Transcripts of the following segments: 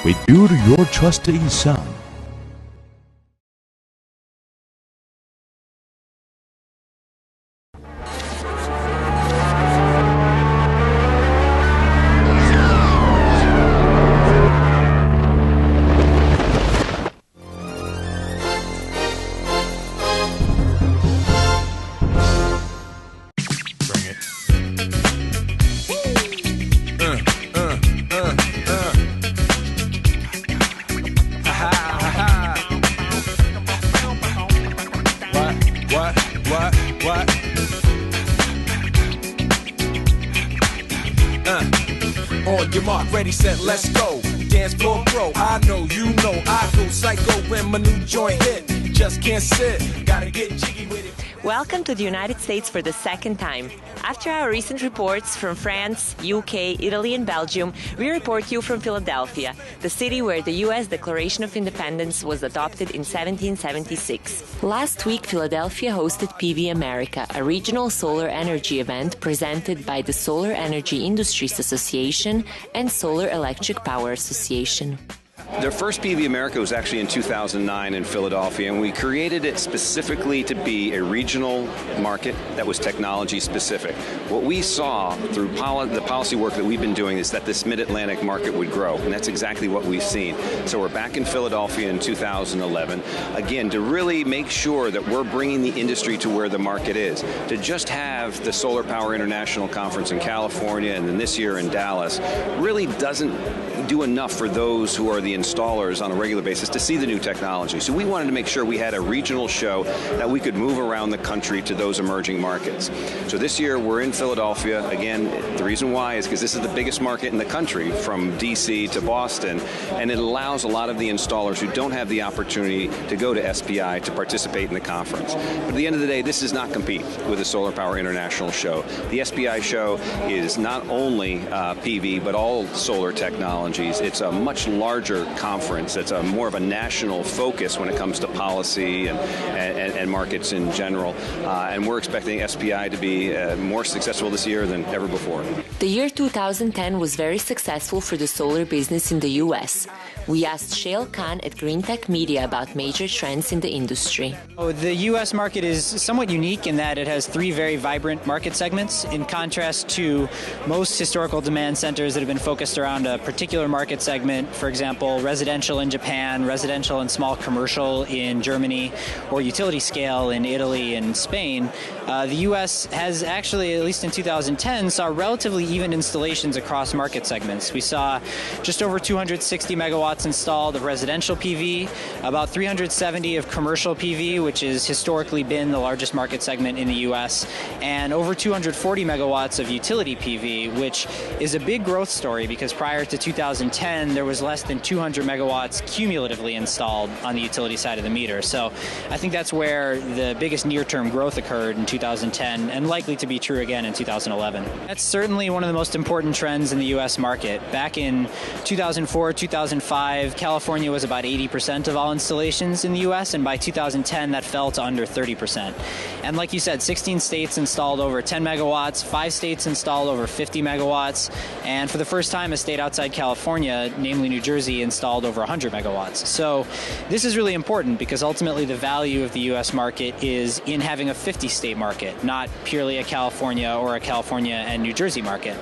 We build your trusting son. On your mark, ready, set, let's go. Dance floor pro, I know, you know, I go psycho when my new joint hit. Just can't sit, gotta get jiggy with it. Welcome to the United States for the second time. After our recent reports from France, UK, Italy and Belgium, we report you from Philadelphia, the city where the U.S. Declaration of Independence was adopted in 1776. Last week, Philadelphia hosted PV America, a regional solar energy event presented by the Solar Energy Industries Association and Solar Electric Power Association. Their first PV America was actually in 2009 in Philadelphia, and we created it specifically to be a regional market that was technology specific. What we saw through the policy work that we've been doing is that this mid-Atlantic market would grow, and that's exactly what we've seen. So we're back in Philadelphia in 2011, again, to really make sure that we're bringing the industry to where the market is. To just have the Solar Power International Conference in California and then this year in Dallas really doesn't do enough for those who are the installers on a regular basis to see the new technology. So we wanted to make sure we had a regional show that we could move around the country to those emerging markets. So this year we're in Philadelphia. Again, the reason why is because this is the biggest market in the country, from DC to Boston, and it allows a lot of the installers who don't have the opportunity to go to SPI to participate in the conference. But at the end of the day, this does not compete with the Solar Power International show. The SPI show is not only PV, but all solar technologies. It's a much larger conference. It's more of a national focus when it comes to policy and markets in general. And we're expecting SPI to be more successful this year than ever before. The year 2010 was very successful for the solar business in the U.S. We asked Shail Khan at Green Tech Media about major trends in the industry. The U.S. market is somewhat unique in that it has three very vibrant market segments, in contrast to most historical demand centers that have been focused around a particular market segment. For example, residential in Japan, residential and small commercial in Germany, or utility scale in Italy and Spain. The U.S. has actually, at least in 2010, saw relatively even installations across market segments. We saw just over 260 megawatts installed of residential PV, about 370 of commercial PV, which has historically been the largest market segment in the U.S., and over 240 megawatts of utility PV, which is a big growth story because prior to 2010, there was less than 200 megawatts cumulatively installed on the utility side of the meter. So I think that's where the biggest near-term growth occurred in 2010 and likely to be true again in 2011. That's certainly one of the most important trends in the U.S. market. Back in 2004, 2005, California was about 80% of all installations in the U.S., and by 2010 that fell to under 30%. And like you said, 16 states installed over 10 megawatts, 5 states installed over 50 megawatts, and for the first time a state outside California, namely New Jersey, installed over 100 megawatts. So this is really important because ultimately the value of the U.S. market is in having a 50-state market, not purely a California or a California and New Jersey market.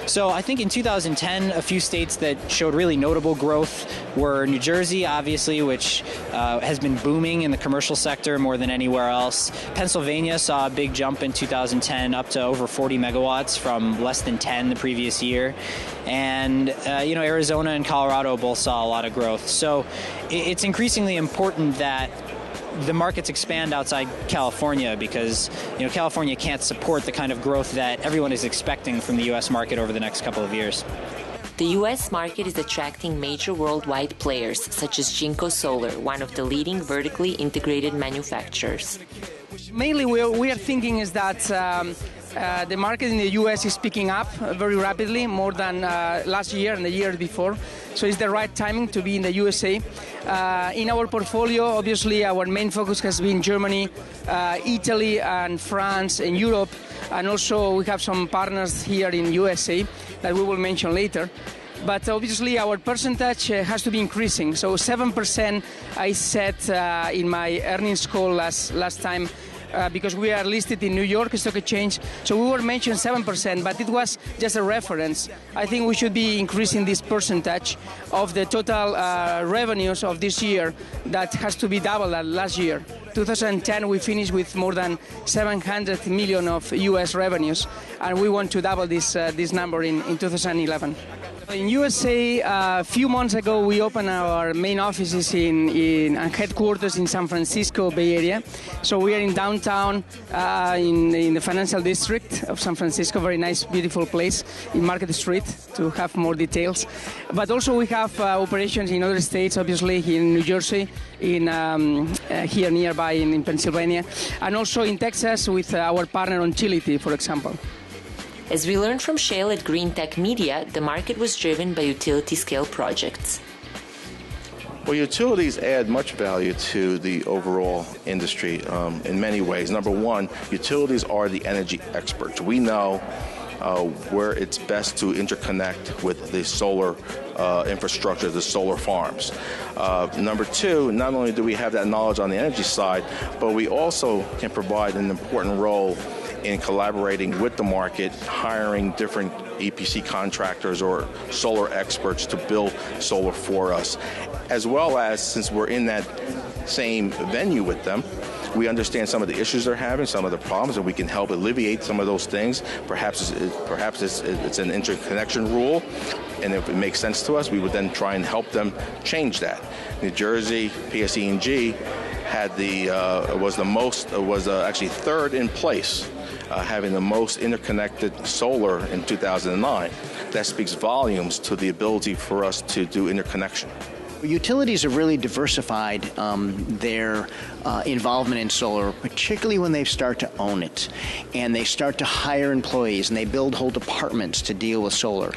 So I think in 2010, a few states that showed really notable growth were New Jersey, obviously, which has been booming in the commercial sector more than anywhere else. Pennsylvania saw a big jump in 2010, up to over 40 megawatts from less than 10 the previous year. And, Arizona and Colorado both saw a lot of growth. So it's increasingly important that the markets expand outside California because California can't support the kind of growth that everyone is expecting from the U.S. market over the next couple of years. The U.S. market is attracting major worldwide players such as Jinko Solar, one of the leading vertically integrated manufacturers. Mainly we are thinking is that the market in the U.S. is picking up very rapidly, more than last year and the year before. So it's the right timing to be in the USA. In our portfolio, obviously, our main focus has been Germany, Italy, and France, and Europe. And also we have some partners here in USA that we will mention later. But obviously our percentage has to be increasing. So 7% I said in my earnings call last time, because we are listed in New York Stock Exchange. So we were mentioned 7%, but it was just a reference. I think we should be increasing this percentage of the total revenues of this year. That has to be double that last year. 2010 we finished with more than 700 million of US revenues, and we want to double this number in 2011. In USA, a few months ago, we opened our main offices and headquarters in San Francisco Bay Area. So we are in downtown, in the financial district of San Francisco, very nice, beautiful place in Market Street, to have more details. But also we have operations in other states, obviously in New Jersey, in here nearby in Pennsylvania, and also in Texas with our partner on Chility, for example. As we learned from Shale at Green Tech Media, the market was driven by utility-scale projects. Well, utilities add much value to the overall industry in many ways. Number one, utilities are the energy experts. We know where it's best to interconnect with the solar infrastructure, the solar farms. Number two, not only do we have that knowledge on the energy side, but we also can provide an important role in collaborating with the market, hiring different EPC contractors or solar experts to build solar for us. As well as, since we're in that same venue with them, we understand some of the issues they're having, some of the problems, and we can help alleviate some of those things. Perhaps it's an interconnection rule, and if it makes sense to us, we would then try and help them change that. New Jersey, PSE&G had was actually third in place, having the most interconnected solar in 2009. That speaks volumes to the ability for us to do interconnection. Utilities have really diversified their involvement in solar, particularly when they start to own it and they start to hire employees and they build whole departments to deal with solar.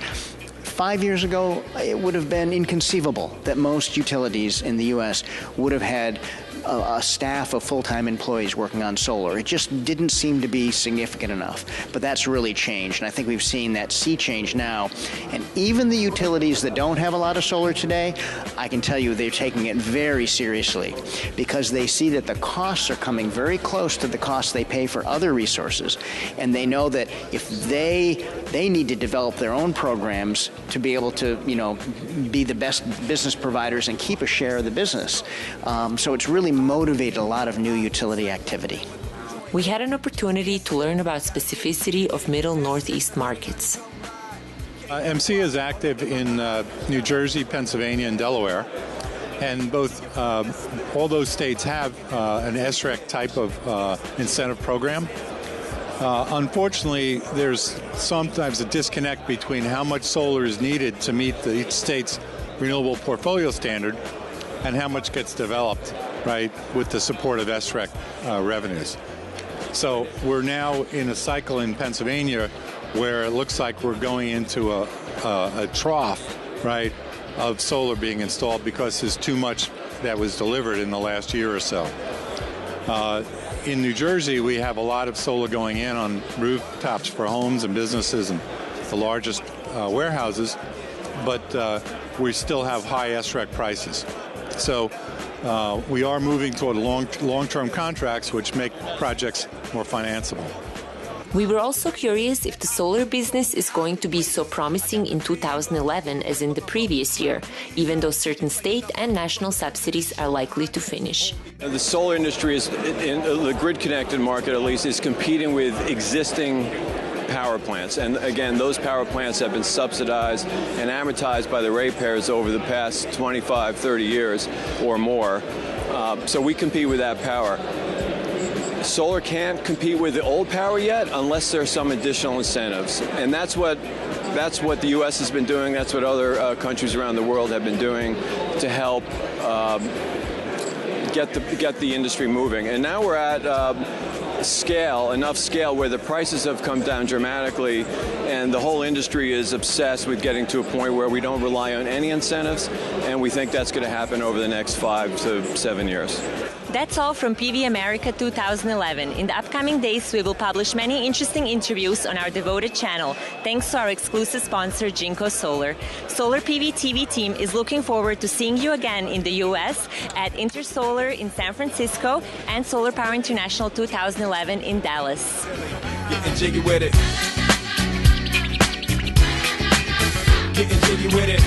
5 years ago, it would have been inconceivable that most utilities in the U.S. would have had a staff of full-time employees working on solar. It just didn't seem to be significant enough. But that's really changed, and I think we've seen that sea change now. And even the utilities that don't have a lot of solar today, I can tell you they're taking it very seriously because they see that the costs are coming very close to the costs they pay for other resources. And they know that if they need to develop their own programs to be able to, be the best business providers and keep a share of the business. So it's really motivated a lot of new utility activity. We had an opportunity to learn about specificity of Middle Northeast markets. MC is active in New Jersey, Pennsylvania, and Delaware, and all those states have an SREC type of incentive program. Unfortunately, there's sometimes a disconnect between how much solar is needed to meet each state's renewable portfolio standard and how much gets developed, right, with the support of SREC revenues. So we're now in a cycle in Pennsylvania where it looks like we're going into a trough, right, of solar being installed because there's too much that was delivered in the last year or so. In New Jersey, we have a lot of solar going in on rooftops for homes and businesses and the largest warehouses, but we still have high SREC prices. So we are moving toward long-term contracts, which make projects more financeable. We were also curious if the solar business is going to be so promising in 2011 as in the previous year, even though certain state and national subsidies are likely to finish. The solar industry is, in the grid-connected market at least, is competing with existing power plants. And again, those power plants have been subsidized and amortized by the ratepayers over the past 25, 30 years or more. So we compete with that power. Solar can't compete with the old power yet unless there's some additional incentives. And that's what the U.S. has been doing. That's what other countries around the world have been doing to help get the industry moving. And now we're at enough scale where the prices have come down dramatically, and the whole industry is obsessed with getting to a point where we don't rely on any incentives, and we think that's going to happen over the next 5 to 7 years. That's all from PV America 2011. In the upcoming days, we will publish many interesting interviews on our devoted channel, thanks to our exclusive sponsor, Jinko Solar. Solar PV TV team is looking forward to seeing you again in the U.S. at Intersolar in San Francisco and Solar Power International 2011 in Dallas. Getting jiggy with it. Getting jiggy with it.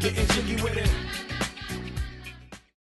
Getting jiggy with it.